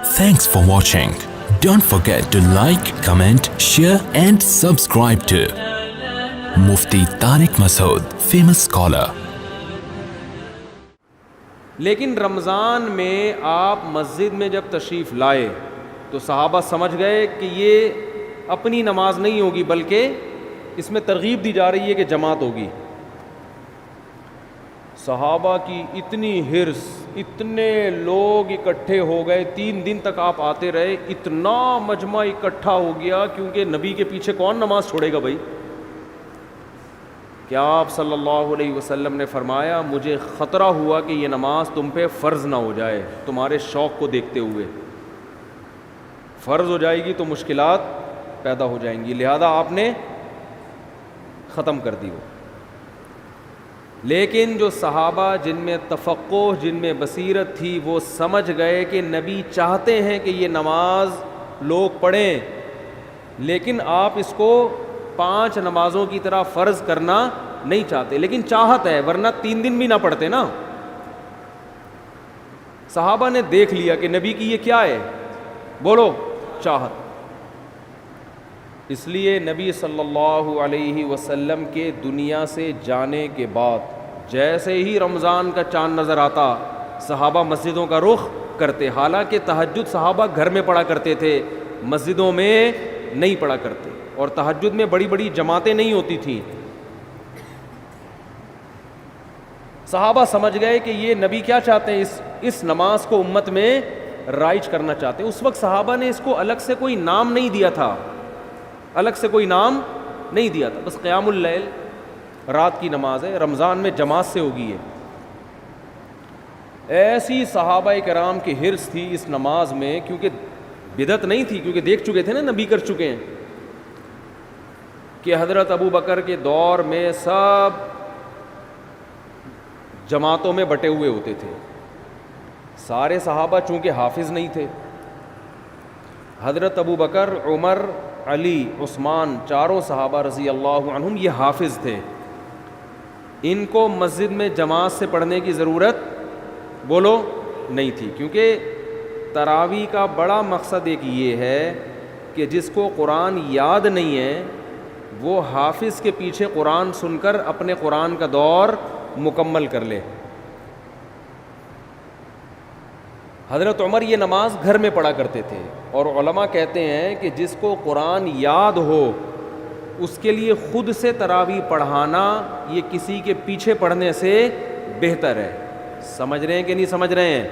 Thanks for watching. Don't forget to like, comment, share and subscribe to Mufti Tariq Masood, famous scholar. لیکن رمضان میں آپ مسجد میں جب تشریف لائے تو صحابہ سمجھ گئے کہ یہ اپنی نماز نہیں ہوگی بلکہ اس میں ترغیب دی جا رہی ہے کہ جماعت ہوگی. صحابہ کی اتنی حرص، اتنے لوگ اکٹھے ہو گئے، 3 دن تک آپ آتے رہے، اتنا مجمع اکٹھا ہو گیا کیونکہ نبی کے پیچھے کون نماز چھوڑے گا بھائی. کیا آپ صلی اللہ علیہ وسلم نے فرمایا مجھے خطرہ ہوا کہ یہ نماز تم پہ فرض نہ ہو جائے، تمہارے شوق کو دیکھتے ہوئے فرض ہو جائے گی تو مشکلات پیدا ہو جائیں گی، لہذا آپ نے ختم کر دی وہ. لیکن جو صحابہ جن میں تفقہ، جن میں بصیرت تھی، وہ سمجھ گئے کہ نبی چاہتے ہیں کہ یہ نماز لوگ پڑھیں، لیکن آپ اس کو 5 نمازوں کی طرح فرض کرنا نہیں چاہتے، لیکن چاہت ہے، ورنہ 3 دن بھی نہ پڑھتے نا. صحابہ نے دیکھ لیا کہ نبی کی یہ کیا ہے، بولو چاہت. اس لیے نبی صلی اللہ علیہ وسلم کے دنیا سے جانے کے بعد جیسے ہی رمضان کا چاند نظر آتا صحابہ مسجدوں کا رخ کرتے. حالانکہ تہجد صحابہ گھر میں پڑھا کرتے تھے، مسجدوں میں نہیں پڑھا کرتے، اور تہجد میں بڑی بڑی جماعتیں نہیں ہوتی تھیں. صحابہ سمجھ گئے کہ یہ نبی کیا چاہتے ہیں، اس نماز کو امت میں رائج کرنا چاہتے ہیں. اس وقت صحابہ نے اس کو الگ سے کوئی نام نہیں دیا تھا، الگ سے کوئی نام نہیں دیا تھا، بس قیام اللیل رات کی نماز ہے، رمضان میں جماعت سے ہوگی. ایسی صحابہ کرام کی حرص تھی اس نماز میں، کیونکہ بدعت نہیں تھی، کیونکہ دیکھ چکے تھے نا نبی کر چکے ہیں، کہ حضرت ابو بکر کے دور میں سب جماعتوں میں بٹے ہوئے ہوتے تھے. سارے صحابہ چونکہ حافظ نہیں تھے، حضرت ابو بکر، عمر، علی، عثمان، چاروں صحابہ رضی اللہ عنہم یہ حافظ تھے. ان کو مسجد میں جماعت سے پڑھنے کی ضرورت بولو نہیں تھی، کیونکہ تراویح کا بڑا مقصد ایک یہ ہے کہ جس کو قرآن یاد نہیں ہے وہ حافظ کے پیچھے قرآن سن کر اپنے قرآن کا دور مکمل کر لے. حضرت عمر یہ نماز گھر میں پڑھا کرتے تھے، اور علماء کہتے ہیں کہ جس کو قرآن یاد ہو اس کے لیے خود سے تراویح پڑھانا یہ کسی کے پیچھے پڑھنے سے بہتر ہے. سمجھ رہے ہیں کہ نہیں سمجھ رہے ہیں؟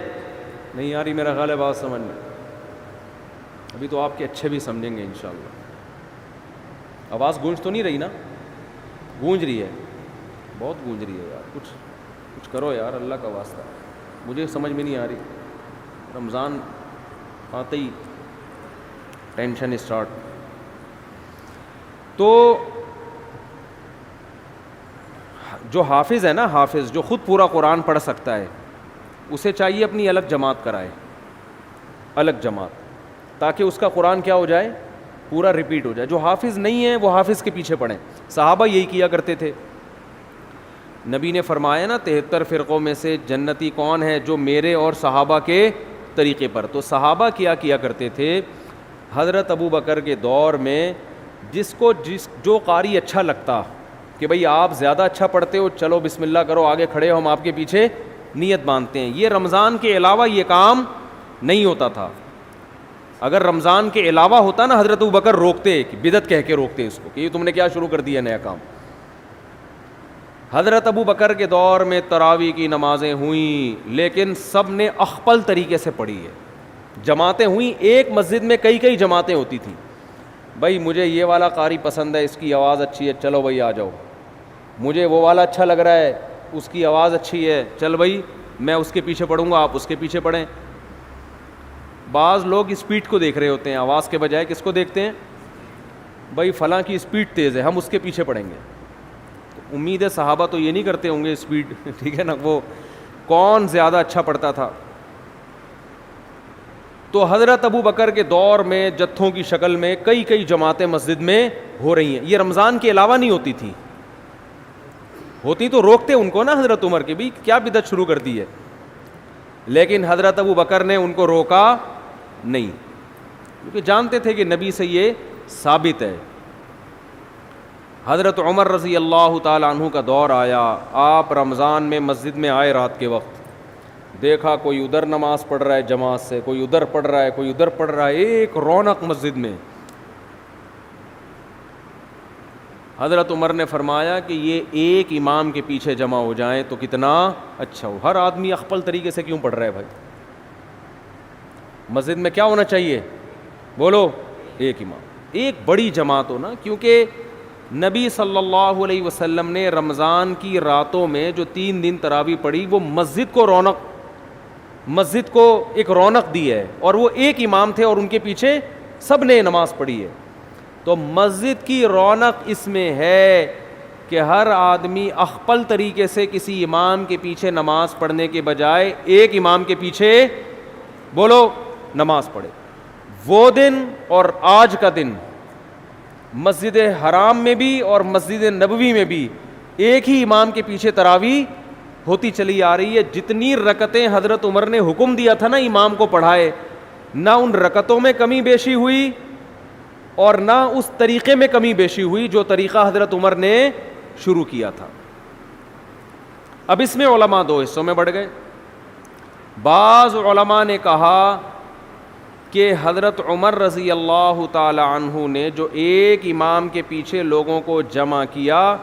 نہیں یار، میرا خیال ہے بات سمجھ میں، ابھی تو آپ کے اچھے بھی سمجھیں گے انشاءاللہ. آواز گونج تو نہیں رہی نا؟ گونج رہی ہے، بہت گونج رہی ہے یار. کچھ کرو یار، اللہ کا واسطہ، مجھے سمجھ میں نہیں آ رہی. رمضان آتے ہی ٹینشن اسٹارٹ. تو جو حافظ ہے نا، حافظ جو خود پورا قرآن پڑھ سکتا ہے، اسے چاہیے اپنی الگ جماعت کرائے، الگ جماعت، تاکہ اس کا قرآن کیا ہو جائے، پورا ریپیٹ ہو جائے. جو حافظ نہیں ہے وہ حافظ کے پیچھے پڑھیں. صحابہ یہی کیا کرتے تھے. نبی نے فرمایا نا 73 فرقوں میں سے جنتی کون ہے، جو میرے اور صحابہ کے طریقے پر. تو صحابہ کیا کرتے تھے، حضرت ابو بکر کے دور میں جو قاری اچھا لگتا کہ بھئی آپ زیادہ اچھا پڑھتے ہو، چلو بسم اللہ کرو، آگے کھڑے ہو، ہم آپ کے پیچھے نیت باندھتے ہیں. یہ رمضان کے علاوہ یہ کام نہیں ہوتا تھا. اگر رمضان کے علاوہ ہوتا نا، حضرت ابو بکر روکتے، بدعت کہہ کے روکتے اس کو کہ یہ تم نے کیا شروع کر دیا نیا کام. حضرت ابو بکر کے دور میں تراویح کی نمازیں ہوئیں، لیکن سب نے اخپل طریقے سے پڑھی ہے. جماعتیں ہوئیں، ایک مسجد میں کئی جماعتیں ہوتی تھیں. بھائی مجھے یہ والا قاری پسند ہے، اس کی آواز اچھی ہے، چلو بھائی آ جاؤ. مجھے وہ والا اچھا لگ رہا ہے، اس کی آواز اچھی ہے، چل بھائی میں اس کے پیچھے پڑھوں گا، آپ اس کے پیچھے پڑھیں. بعض لوگ اسپیڈ کو دیکھ رہے ہوتے ہیں، آواز کے بجائے کس کو دیکھتے ہیں، بھائی فلاں کی اسپیڈ تیز ہے، ہم اس کے پیچھے پڑھیں گے. امید ہے صحابہ تو یہ نہیں کرتے ہوں گے اسپیڈ، ٹھیک ہے نا، وہ کون زیادہ اچھا پڑھتا تھا. تو حضرت ابو بکر کے دور میں جتھوں کی شکل میں کئی جماعتیں مسجد میں ہو رہی ہیں. یہ رمضان کے علاوہ نہیں ہوتی تھی، ہوتی تو روکتے ان کو نا حضرت عمر کے، بھی کیا بدعت شروع کر دی ہے. لیکن حضرت ابو بکر نے ان کو روکا نہیں, کیونکہ جانتے تھے کہ نبی سے یہ ثابت ہے. حضرت عمر رضی اللہ تعالیٰ عنہ کا دور آیا, آپ رمضان میں مسجد میں آئے رات کے وقت, دیکھا کوئی ادھر نماز پڑھ رہا ہے جماعت سے, کوئی ادھر پڑھ رہا ہے, کوئی ادھر پڑھ رہا ہے, ایک رونق مسجد میں. حضرت عمر نے فرمایا کہ یہ ایک امام کے پیچھے جمع ہو جائیں تو کتنا اچھا ہو. ہر آدمی اخپل طریقے سے کیوں پڑھ رہا ہے بھائی؟ مسجد میں کیا ہونا چاہیے بولو؟ ایک امام, ایک بڑی جماعت ہو نا, کیونکہ نبی صلی اللہ علیہ وسلم نے رمضان کی راتوں میں جو 3 دن تراویح پڑھی وہ مسجد کو ایک رونق دی ہے, اور وہ ایک امام تھے اور ان کے پیچھے سب نے نماز پڑھی ہے. تو مسجد کی رونق اس میں ہے کہ ہر آدمی اخپل طریقے سے کسی امام کے پیچھے نماز پڑھنے کے بجائے ایک امام کے پیچھے بولو نماز پڑھے. وہ دن اور آج کا دن مسجد حرام میں بھی اور مسجد نبوی میں بھی ایک ہی امام کے پیچھے تراویح ہوتی چلی آ رہی ہے. جتنی رکعتیں حضرت عمر نے حکم دیا تھا نا امام کو پڑھائے, نہ ان رکعتوں میں کمی بیشی ہوئی اور نہ اس طریقے میں کمی بیشی ہوئی جو طریقہ حضرت عمر نے شروع کیا تھا. اب اس میں علماء 2 حصوں میں بڑھ گئے. بعض علماء نے کہا کہ حضرت عمر رضی اللہ تعالی عنہ نے جو ایک امام کے پیچھے لوگوں کو جمع کیا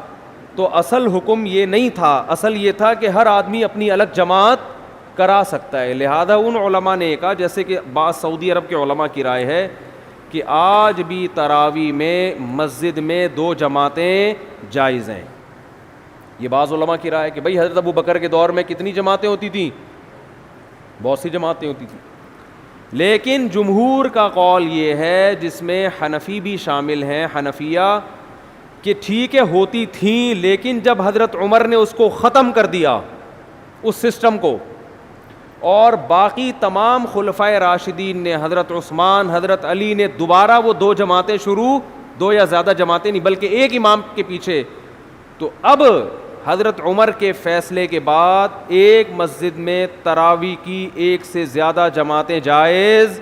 تو اصل حکم یہ نہیں تھا, اصل یہ تھا کہ ہر آدمی اپنی الگ جماعت کرا سکتا ہے. لہذا ان علماء نے کہا, جیسے کہ بعض سعودی عرب کے علماء کی رائے ہے, کہ آج بھی تراویح میں مسجد میں 2 جماعتیں جائز ہیں. یہ بعض علماء کی رائے ہے کہ بھئی حضرت ابو بکر کے دور میں کتنی جماعتیں ہوتی تھیں؟ بہت سی جماعتیں ہوتی تھیں. لیکن جمہور کا قول یہ ہے, جس میں حنفی بھی شامل ہیں, حنفیہ, کہ ٹھیک ہے ہوتی تھیں, لیکن جب حضرت عمر نے اس کو ختم کر دیا اس سسٹم کو, اور باقی تمام خلفائے راشدین نے, حضرت عثمان, حضرت علی نے دوبارہ وہ 2 جماعتیں شروع, 2 یا زیادہ جماعتیں نہیں بلکہ ایک امام کے پیچھے, تو اب حضرت عمر کے فیصلے کے بعد ایک مسجد میں تراویح کی 1 سے زیادہ جماعتیں جائز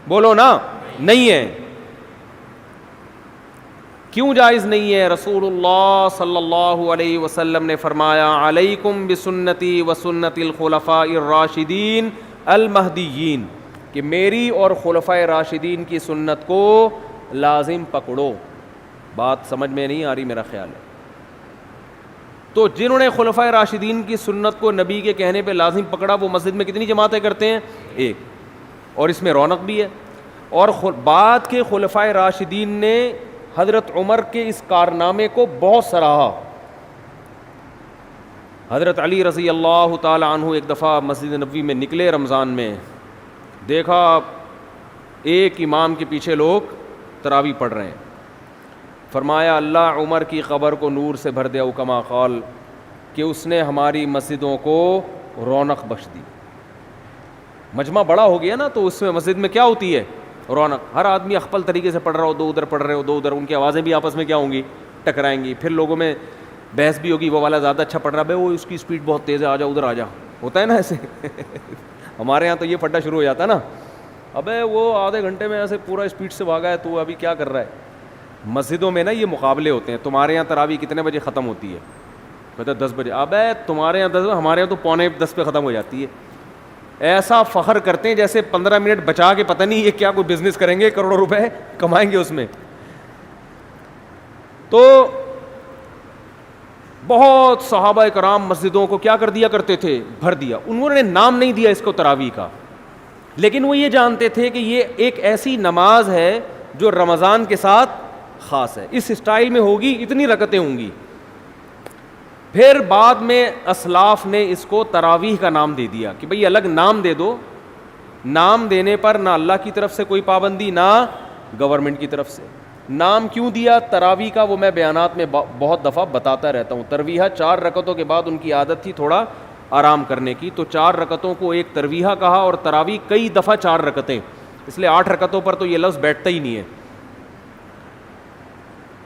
بولو نا نہیں ہیں. کیوں جائز نہیں ہے؟ رسول اللہ صلی اللہ علیہ وسلم نے فرمایا, علیکم بسنتی و سنت الخلفاء الراشدین المہدیین, کہ میری اور خلفائے راشدین کی سنت کو لازم پکڑو. بات سمجھ میں نہیں آ رہی میرا خیال ہے. تو جنہوں نے خلفائے راشدین کی سنت کو نبی کے کہنے پہ لازم پکڑا, وہ مسجد میں کتنی جماعتیں کرتے ہیں؟ 1, اور اس میں رونق بھی ہے. اور بعد کے خلفائے راشدین نے حضرت عمر کے اس کارنامے کو بہت سراہا. حضرت علی رضی اللہ تعالی عنہ ایک دفعہ مسجد نبوی میں نکلے رمضان میں, دیکھا ایک امام کے پیچھے لوگ تراویح پڑھ رہے ہیں. فرمایا اللہ عمر کی قبر کو نور سے بھر دے, او کما قال, کہ اس نے ہماری مسجدوں کو رونق بخش دی. مجمع بڑا ہو گیا نا, تو اس میں مسجد میں کیا ہوتی ہے؟ رونق. ہر آدمی اخپل طریقے سے پڑھ رہا ہو, 2 ادھر پڑھ رہے ہو, 2 ادھر, ان کی آوازیں بھی آپس میں کیا ہوں گی؟ ٹکرائیں گی. پھر لوگوں میں بحث بھی ہوگی, وہ والا زیادہ اچھا پڑھ رہا ہے, وہ اس کی اسپیڈ بہت تیز ہے, آ جا ادھر آ جا, ہوتا ہے نا ایسے. ہمارے یہاں تو یہ پھڈا شروع ہو جاتا ہے نا, ابے وہ آدھے گھنٹے میں ایسے پورا اسپیڈ سے بھاگا ہے, تو ابھی کیا کر رہا ہے. مسجدوں میں نا یہ مقابلے ہوتے ہیں. تمہارے یہاں تراویح کتنے بجے ختم ہوتی ہے؟ کہتے 10 بجے. ابے تمہارے یہاں 10, ہمارے یہاں تو 9:45 پہ ختم ہو جاتی ہے. ایسا فخر کرتے ہیں جیسے 15 منٹ بچا کے پتہ نہیں یہ کیا کوئی بزنس کریں گے, کروڑوں روپے کمائیں گے اس میں. تو بہت صحابہ کرام مسجدوں کو کیا کر دیا کرتے تھے؟ بھر دیا. انہوں نے نام نہیں دیا اس کو تراویح کا, لیکن وہ یہ جانتے تھے کہ یہ ایک ایسی نماز ہے جو رمضان کے ساتھ خاص ہے, اس اسٹائل میں ہوگی, اتنی رکعتیں ہوں گی. پھر بعد میں اسلاف نے اس کو تراویح کا نام دے دیا کہ بھئی الگ نام دے دو. نام دینے پر نہ اللہ کی طرف سے کوئی پابندی, نہ گورنمنٹ کی طرف سے. نام کیوں دیا تراویح کا وہ میں بیانات میں بہت دفعہ بتاتا رہتا ہوں. ترویحہ 4 رکعتوں کے بعد ان کی عادت تھی تھوڑا آرام کرنے کی, تو 4 رکعتوں کو ایک ترویحہ کہا, اور تراویح کئی دفعہ 4 رکعتیں, اس لیے 8 رکعتوں پر تو یہ لفظ بیٹھتا ہی نہیں ہے.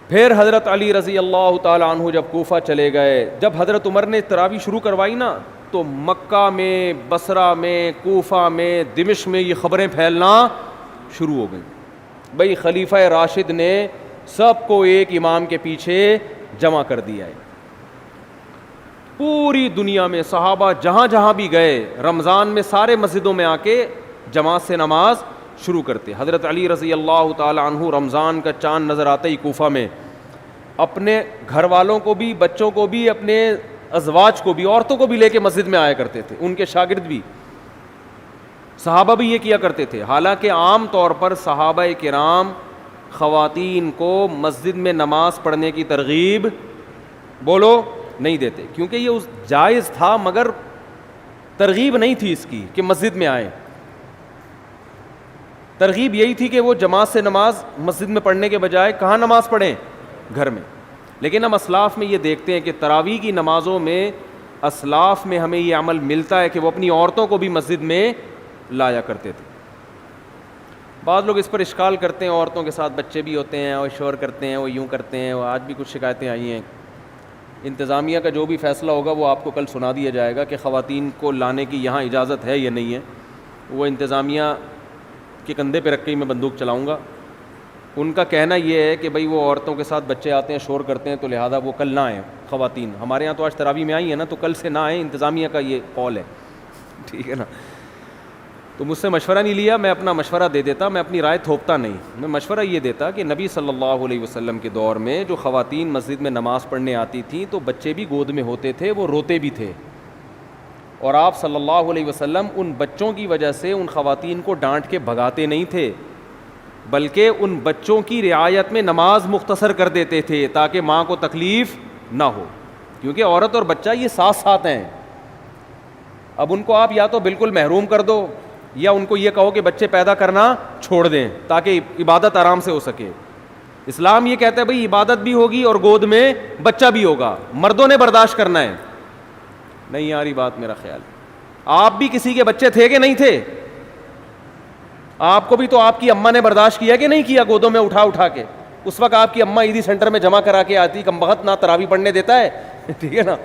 پھر حضرت علی رضی اللہ تعالی عنہ جب کوفہ چلے گئے, جب حضرت عمر نے تراویح شروع کروائی نا, تو مکہ میں، بصرہ میں، کوفہ میں، دمشق میں یہ خبریں پھیلنا شروع ہو گئیں. بھئی خلیفہ راشد نے سب کو ایک امام کے پیچھے جمع کر دیا ہے. پوری دنیا میں صحابہ جہاں جہاں بھی گئے رمضان میں سارے مسجدوں میں آ کے جماعت سے نماز شروع کرتے. حضرت علی رضی اللہ تعالی عنہ رمضان کا چاند نظر آتا ہی کوفہ میں اپنے گھر والوں کو بھی، بچوں کو بھی، اپنے ازواج کو بھی، عورتوں کو بھی لے کے مسجد میں آیا کرتے تھے. ان کے شاگرد بھی، صحابہ بھی یہ کیا کرتے تھے. حالانکہ عام طور پر صحابہ کرام خواتین کو مسجد میں نماز پڑھنے کی ترغیب بولو نہیں دیتے، کیونکہ یہ اس جائز تھا مگر ترغیب نہیں تھی اس کی کہ مسجد میں آئیں. ترغیب یہی تھی کہ وہ جماعت سے نماز مسجد میں پڑھنے کے بجائے کہاں نماز پڑھیں؟ گھر میں. لیکن ہم اسلاف میں یہ دیکھتے ہیں کہ تراویح کی نمازوں میں اسلاف میں ہمیں یہ عمل ملتا ہے کہ وہ اپنی عورتوں کو بھی مسجد میں لایا کرتے تھے. بعض لوگ اس پر اشکال کرتے ہیں، عورتوں کے ساتھ بچے بھی ہوتے ہیں، وہ شور کرتے ہیں، وہ یوں کرتے ہیں. وہ آج بھی کچھ شکایتیں آئی ہیں. انتظامیہ کا جو بھی فیصلہ ہوگا وہ آپ کو کل سنا دیا جائے گا کہ خواتین کو لانے کی یہاں اجازت ہے یا نہیں ہے. وہ انتظامیہ کے کندھے پہ رکھ کے ہی میں بندوق چلاؤں گا. ان کا کہنا یہ ہے کہ بھئی وہ عورتوں کے ساتھ بچے آتے ہیں، شور کرتے ہیں، تو لہذا وہ کل نہ آئیں خواتین. ہمارے یہاں تو آج تراویح میں آئی ہیں نا، تو کل سے نہ آئیں. انتظامیہ کا یہ قول ہے، ٹھیک ہے نا. تو مجھ سے مشورہ نہیں لیا، میں اپنا مشورہ دے دیتا، میں اپنی رائے تھوپتا نہیں. میں مشورہ یہ دیتا کہ نبی صلی اللہ علیہ وسلم کے دور میں جو خواتین مسجد میں نماز پڑھنے آتی تھیں تو بچے بھی گود میں ہوتے تھے، وہ روتے بھی تھے، اور آپ صلی اللہ علیہ وسلم ان بچوں کی وجہ سے ان خواتین کو ڈانٹ کے بھگاتے نہیں تھے، بلکہ ان بچوں کی رعایت میں نماز مختصر کر دیتے تھے تاکہ ماں کو تکلیف نہ ہو. کیونکہ عورت اور بچہ یہ ساتھ ساتھ ہیں. اب ان کو آپ یا تو بالکل محروم کر دو یا ان کو یہ کہو کہ بچے پیدا کرنا چھوڑ دیں تاکہ عبادت آرام سے ہو سکے. اسلام یہ کہتا ہے بھئی عبادت بھی ہوگی اور گود میں بچہ بھی ہوگا، مردوں نے برداشت کرنا ہے. نہیں آ رہی بات میرا خیال. آپ بھی کسی کے بچے تھے کہ نہیں تھے؟ آپ کو بھی تو آپ کی اماں نے برداشت کیا کہ نہیں کیا گودوں میں اٹھا اٹھا کے؟ اس وقت آپ کی اماں عیدی سینٹر میں جمع کرا کے آتی، کم بخت نہ تراویح پڑھنے دیتا ہے ٹھیک ہے نا،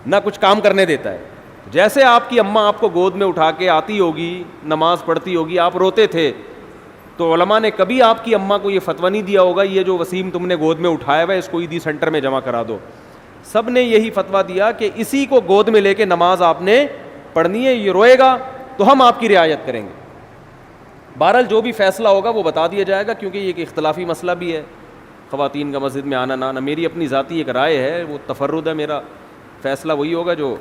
نہ کچھ کام کرنے دیتا ہے. جیسے آپ کی اماں آپ کو گود میں اٹھا کے آتی ہوگی، نماز پڑھتی ہوگی، آپ روتے تھے، تو علماء نے کبھی آپ کی اماں کو یہ فتویٰ نہیں دیا ہوگا یہ جو وسیم تم نے گود میں اٹھایا ہوا ہے اس کو عیدی سینٹر میں جمع کرا دو. سب نے یہی فتویٰ دیا کہ اسی کو گود میں لے کے نماز آپ نے پڑھنی ہے. یہ روئے گا تو ہم آپ کی رعایت کریں گے. بہرحال جو بھی فیصلہ ہوگا وہ بتا دیا جائے گا، کیونکہ یہ ایک اختلافی مسئلہ بھی ہے خواتین کا مسجد میں آنا نہ آنا. میری اپنی ذاتی ایک رائے ہے، وہ تفرد ہے میرا، فیصلہ وہی ہوگا جو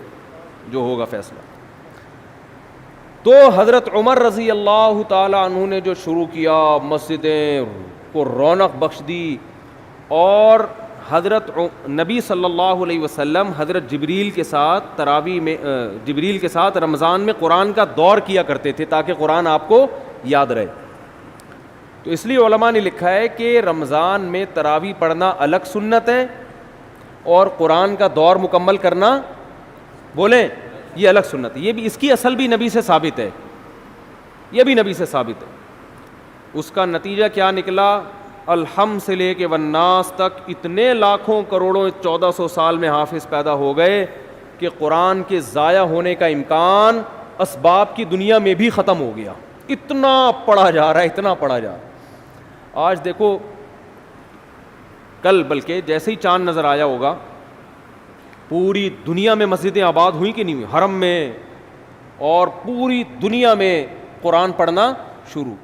ہوگا فیصلہ. تو حضرت عمر رضی اللہ تعالی عنہ نے جو شروع کیا، مسجدیں کو رونق بخش دی، اور حضرت نبی صلی اللہ علیہ وسلم حضرت جبریل کے ساتھ تراویح میں جبریل کے ساتھ رمضان میں قرآن کا دور کیا کرتے تھے تاکہ قرآن آپ کو یاد رہے. تو اس لیے علماء نے لکھا ہے کہ رمضان میں تراویح پڑھنا الگ سنت ہے اور قرآن کا دور مکمل کرنا بولیں یہ الگ سنت ہے. یہ بھی اس کی اصل بھی نبی سے ثابت ہے، یہ بھی نبی سے ثابت ہے. اس کا نتیجہ کیا نکلا؟ الحمد سے لے کے والناس تک اتنے لاکھوں کروڑوں 1400 سال میں حافظ پیدا ہو گئے کہ قرآن کے ضائع ہونے کا امکان اسباب کی دنیا میں بھی ختم ہو گیا. اتنا پڑھا جا رہا ہے، اتنا پڑھا جا رہا ہے. آج دیکھو، کل بلکہ جیسے ہی چاند نظر آیا ہوگا پوری دنیا میں مسجدیں آباد ہوئیں کہ نہیں ہوئی، حرم میں اور پوری دنیا میں قرآن پڑھنا شروع.